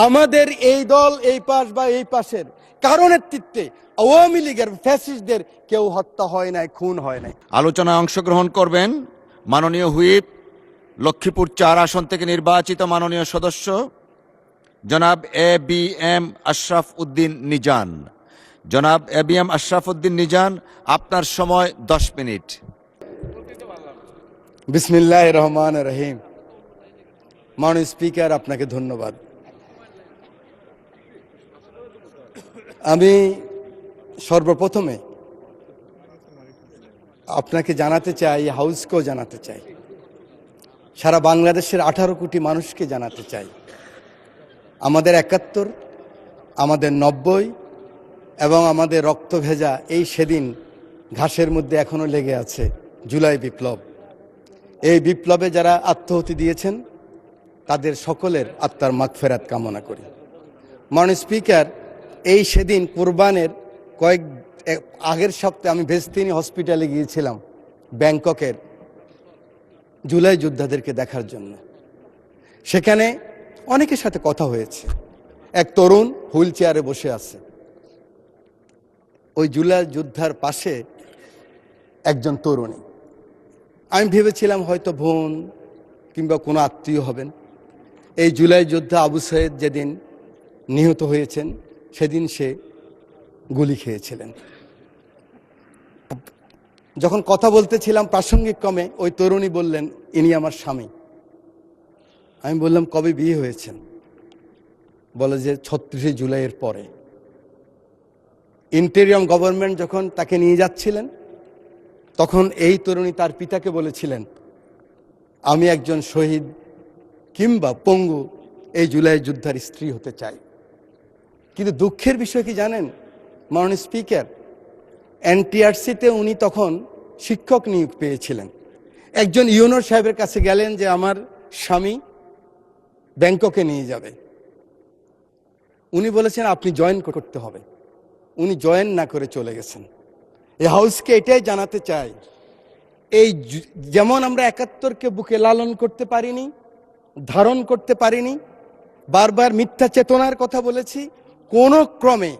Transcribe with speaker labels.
Speaker 1: আমাদের এই দল এই পাশ বা এই পাশের কারো নেতৃত্বে আওয়ামী লীগের ফ্যাসিস্টদের কেউ হত্যা হয় নাই, খুন হয় নাই।
Speaker 2: আলোচনায় অংশগ্রহণ করবেন মাননীয় হুইপ, লক্ষ্মীপুর 4 আসন থেকে নির্বাচিত মাননীয় সদস্য জনাব ABM আশরাফ উদ্দিন নিজান। জনাব ABM আশরাফ উদ্দিন নিজান, আপনার সময় 10 মিনিট।
Speaker 1: বিসমিল্লাহির রহমানির রহিম। মাননীয় স্পিকার, আপনাকে ধন্যবাদ। আমি সর্বপ্রথমে আপনাকে জানাতে চাই, হাউসকেও জানাতে চাই, সারা বাংলাদেশের 18 কোটি মানুষকে জানাতে চাই, আমাদের 71, আমাদের 90 এবং আমাদের রক্ত ভেজা এই সেদিন ঘাসের মধ্যে এখনো লেগে আছে জুলাই বিপ্লব। এই বিপ্লবে যারা আত্মাহুতি দিয়েছেন তাদের সকলের আত্মার মাগফিরাত কামনা করি। মাননীয় স্পিকার, এই সেদিন কুরবানের আগের সপ্তাহে আমি ভেস্তিনি হসপিটালে গিয়েছিলাম ব্যাংককের জুলাই যোদ্ধাদেরকে দেখার জন্য। সেখানে অনেকের সাথে কথা হয়েছে। এক তরুণ হুইল চেয়ারে বসে আছে, ওই জুলাই যোদ্ধার পাশে একজন তরুণী। আমি ভেবেছিলাম হয়তো বোন কিংবা কোনো আত্মীয় হবেন। এই জুলাই যোদ্ধা আবু সাইদ যেদিন নিহত হয়েছেন সেদিন সে গুলি খেয়েছিলেন। যখন কথা বলতেছিলাম প্রাসঙ্গিক ক্রমে ওই তরুণী বললেন, ইনি আমার স্বামী। আমি বললাম, কবে বিয়ে হয়েছেন? বলে যে 36 জুলাইয়ের পরে। ইন্টেরিয়ম গভর্নমেন্ট যখন তাকে নিয়ে যাচ্ছিলেন তখন এই তরুণী তার পিতাকে বলেছিলেন, আমি একজন শহীদ কিংবা পঙ্গু এই জুলাই যোদ্ধার স্ত্রী হতে চাই। কিন্তু দুঃখের বিষয় কি জানেন মাননীয় স্পিকার, NTRC-তে উনি তখন শিক্ষক নিয়োগ পেয়েছিলেন। একজন ইউনো সাহেবের কাছে গেলেন যে আমার স্বামী ব্যাংককে নিয়ে যাবে। উনি বলেছেন আপনি জয়েন করতে হবে। উনি জয়েন না করে চলে গেছেন। এই হাউসকে এটাই জানাতে চাই, এই যেমন আমরা 71কে বুকে লালন করতে পারিনি, ধারণ করতে পারিনি, বারবার মিথ্যা চেতনার কথা বলেছি, কোনো ক্রমে